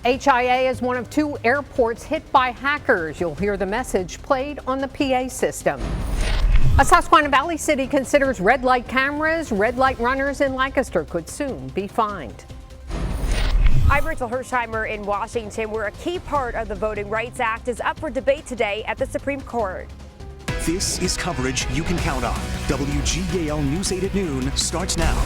HIA is one of 2 airports hit by hackers. You'll hear the message played on the PA system. A Susquehanna Valley city considers red light cameras. Red light runners in Lancaster could soon be fined. I'm Rachel Hersheimer in Washington, where a key part of the Voting Rights Act is up for debate today at the Supreme Court. This is coverage you can count on. WGAL News 8 at noon starts now.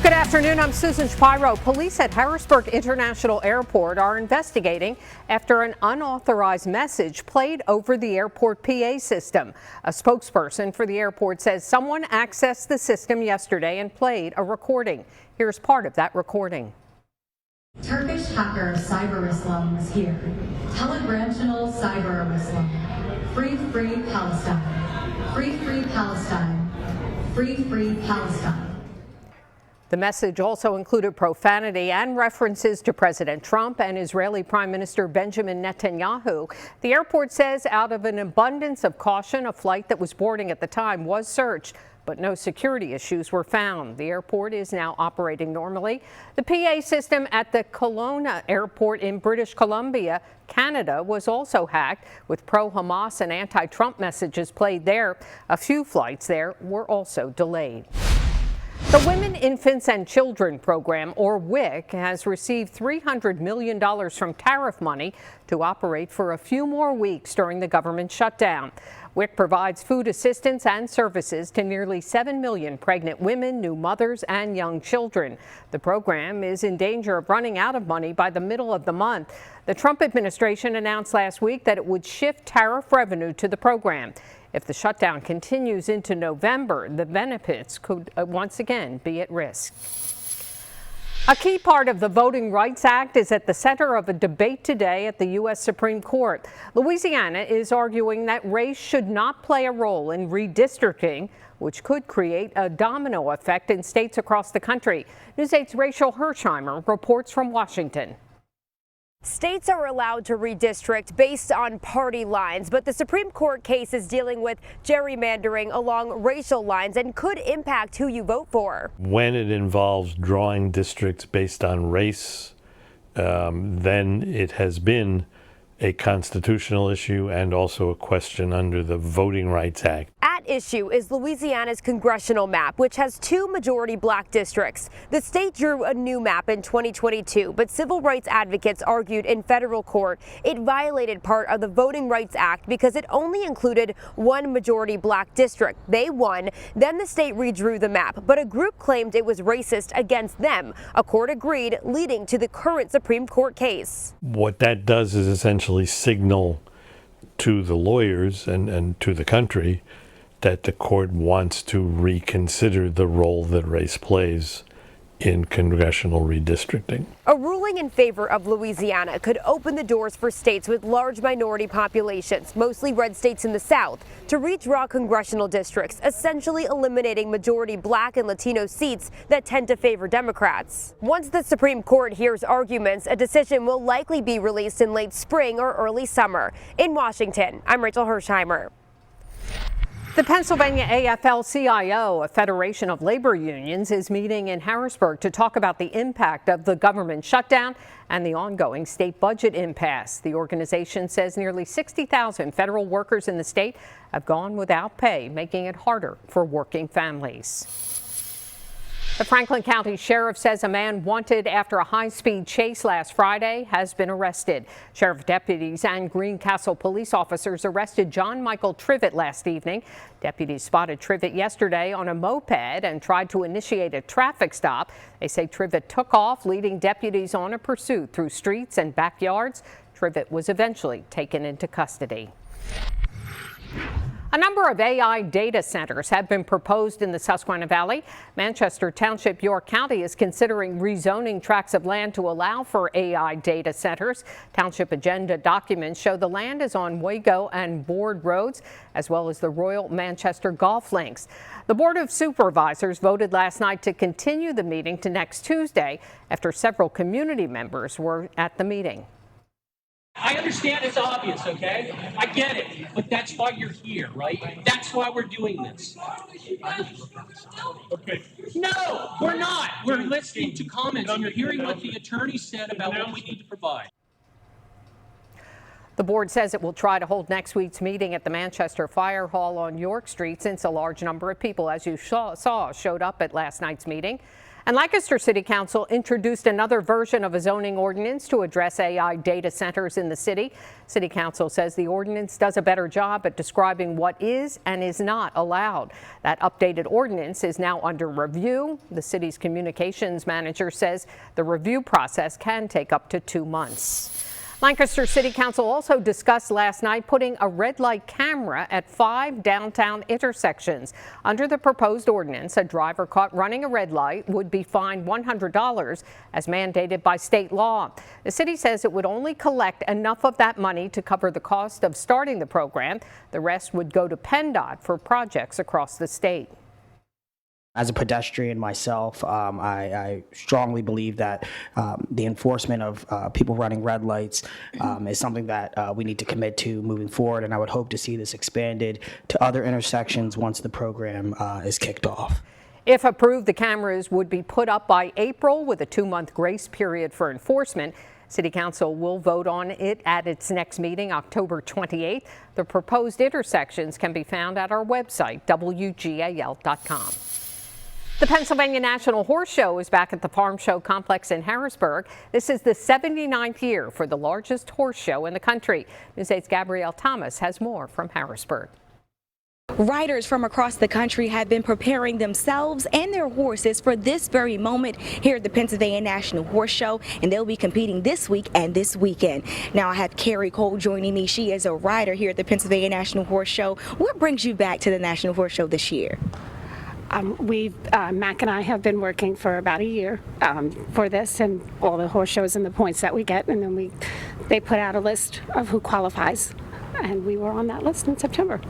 Good afternoon. I'm Susan Shapiro. Police at Harrisburg International Airport are investigating after an unauthorized message played over the airport PA system. A spokesperson for the airport says someone accessed the system yesterday and played a recording. Here's part of that recording. Turkish hacker Cyber Islam is here. Telegram-channel Cyber Islam. Free, free Palestine. Free, free Palestine. Free, free Palestine. The message also included profanity and references to President Trump and Israeli Prime Minister Benjamin Netanyahu. The airport says out of an abundance of caution, a flight that was boarding at the time was searched, but no security issues were found. The airport is now operating normally. The PA system at the Kelowna Airport in British Columbia, Canada, was also hacked, with pro-Hamas and anti-Trump messages played there. A few flights there were also delayed. The Women, Infants and Children Program, or WIC, has received $300 million from tariff money to operate for a few more weeks during the government shutdown. WIC provides food assistance and services to nearly 7 million pregnant women, new mothers, and young children. The program is in danger of running out of money by the middle of the month. The Trump administration announced last week that it would shift tariff revenue to the program. If the shutdown continues into November, the benefits could once again be at risk. A key part of the Voting Rights Act is at the center of a debate today at the U.S. Supreme Court. Louisiana is arguing that race should not play a role in redistricting, which could create a domino effect in states across the country. News 8's Rachel Hersheimer reports from Washington. States are allowed to redistrict based on party lines, but the Supreme Court case is dealing with gerrymandering along racial lines and could impact who you vote for. When it involves drawing districts based on race, then it has been a constitutional issue and also a question under the Voting Rights Act. At issue is Louisiana's congressional map, which has 2 majority black districts. The state drew a new map in 2022, but civil rights advocates argued in federal court it violated part of the Voting Rights Act because it only included 1 majority black district. They won. Then the state redrew the map, but a group claimed it was racist against them. A court agreed, leading to the current Supreme Court case. What that does is essentially signal to the lawyers and to the country that the court wants to reconsider the role that race plays in congressional redistricting. A ruling in favor of Louisiana could open the doors for states with large minority populations, mostly red states in the South, to redraw congressional districts, essentially eliminating majority black and Latino seats that tend to favor Democrats. Once the Supreme Court hears arguments, a decision will likely be released in late spring or early summer. In Washington, I'm Rachel Hersheimer. The Pennsylvania AFL-CIO, a federation of labor unions, is meeting in Harrisburg to talk about the impact of the government shutdown and the ongoing state budget impasse. The organization says nearly 60,000 federal workers in the state have gone without pay, making it harder for working families. The Franklin County Sheriff says a man wanted after a high-speed chase last Friday has been arrested. Sheriff deputies and Greencastle police officers arrested John Michael Trivett last evening. Deputies spotted Trivett yesterday on a moped and tried to initiate a traffic stop. They say Trivett took off, leading deputies on a pursuit through streets and backyards. Trivett was eventually taken into custody. A number of AI data centers have been proposed in the Susquehanna Valley. Manchester Township, York County is considering rezoning tracts of land to allow for AI data centers. Township agenda documents show the land is on Wago and Board roads, as well as the Royal Manchester Golf Links. The Board of Supervisors voted last night to continue the meeting to next Tuesday after several community members were at the meeting. I understand it's obvious, okay? I get it, but that's why you're here, right? That's why we're doing this. Okay. No, we're not. We're listening to comments and you're hearing what the attorney said about what we need to provide. The board says it will try to hold next week's meeting at the Manchester Fire Hall on York Street since a large number of people, as you saw, showed up at last night's meeting. And Lancaster City Council introduced another version of a zoning ordinance to address AI data centers in the city. City Council says the ordinance does a better job at describing what is and is not allowed. That updated ordinance is now under review. The city's communications manager says the review process can take up to 2 months. Lancaster City Council also discussed last night putting a red light camera at 5 downtown intersections. Under the proposed ordinance, a driver caught running a red light would be fined $100 as mandated by state law. The city says it would only collect enough of that money to cover the cost of starting the program. The rest would go to PennDOT for projects across the state. As a pedestrian myself, I strongly believe that the enforcement of people running red lights is something that we need to commit to moving forward, and I would hope to see this expanded to other intersections once the program is kicked off. If approved, the cameras would be put up by April with a 2-month grace period for enforcement. City Council will vote on it at its next meeting, October 28th. The proposed intersections can be found at our website, WGAL.com. The Pennsylvania National Horse Show is back at the Farm Show Complex in Harrisburg. This is the 79th year for the largest horse show in the country. News 8's Gabrielle Thomas has more from Harrisburg. Riders from across the country have been preparing themselves and their horses for this very moment here at the Pennsylvania National Horse Show, and they'll be competing this week and this weekend. Now I have Carrie Cole joining me. She is a rider here at the Pennsylvania National Horse Show. What brings you back to the National Horse Show this year? Mac and I have been working for about a year for this and all the horse shows and the points that we get, and then they put out a list of who qualifies, and we were on that list in September.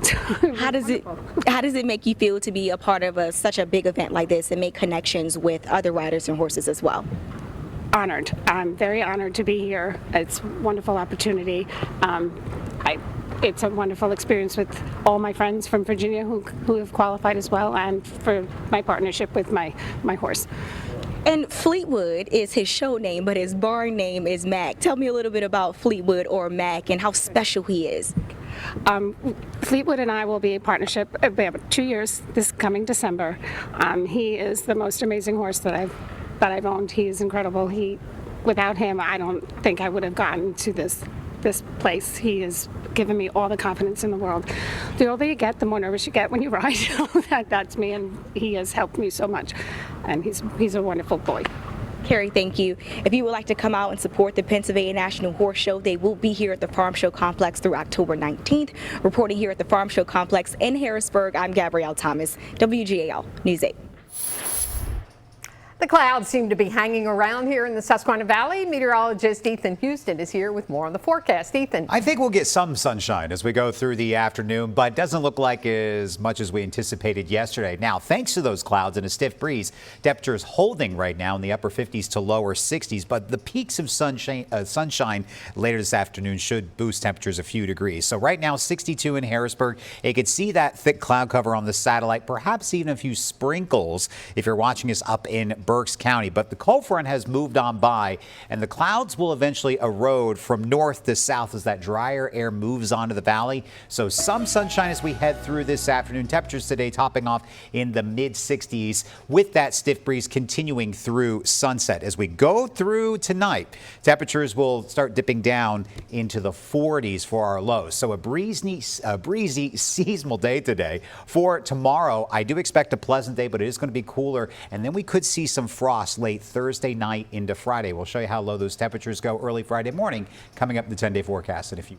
How does it make you feel to be a part of such a big event like this and make connections with other riders and horses as well? Honored. I'm very honored to be here. It's a wonderful opportunity. It's a wonderful experience with all my friends from Virginia who have qualified as well, and for my partnership with my horse. And Fleetwood is his show name, but his barn name is Mac. Tell me a little bit about Fleetwood or Mac and how special he is. Fleetwood and I will be a partnership about 2 years this coming December. He is the most amazing horse that I've owned. He is incredible. Without him, I don't think I would have gotten to this place. He has given me all the confidence in the world. The older you get, the more nervous you get when you ride. That's me, and he has helped me so much. And he's a wonderful boy. Carrie, thank you. If you would like to come out and support the Pennsylvania National Horse Show, they will be here at the Farm Show Complex through October 19th. Reporting here at the Farm Show Complex in Harrisburg, I'm Gabrielle Thomas, WGAL News 8. The clouds seem to be hanging around here in the Susquehanna Valley. Meteorologist Ethan Houston is here with more on the forecast. Ethan. I think we'll get some sunshine as we go through the afternoon, but doesn't look like as much as we anticipated yesterday. Now, thanks to those clouds and a stiff breeze, temperatures holding right now in the upper 50s to lower 60s, but the peaks of sunshine later this afternoon should boost temperatures a few degrees. So right now, 62 in Harrisburg. You could see that thick cloud cover on the satellite, perhaps even a few sprinkles if you're watching us up in Berks County, but the cold front has moved on by, and the clouds will eventually erode from north to south as that drier air moves onto the valley. So some sunshine as we head through this afternoon. Temperatures today topping off in the mid 60s with that stiff breeze continuing through sunset. As we go through tonight, temperatures will start dipping down into the 40s for our lows. So a breezy seasonal day today. For tomorrow, I do expect a pleasant day, but it is going to be cooler, and then we could see some frost late Thursday night into Friday. We'll show you how low those temperatures go early Friday morning coming up in the 10-day forecast in a few.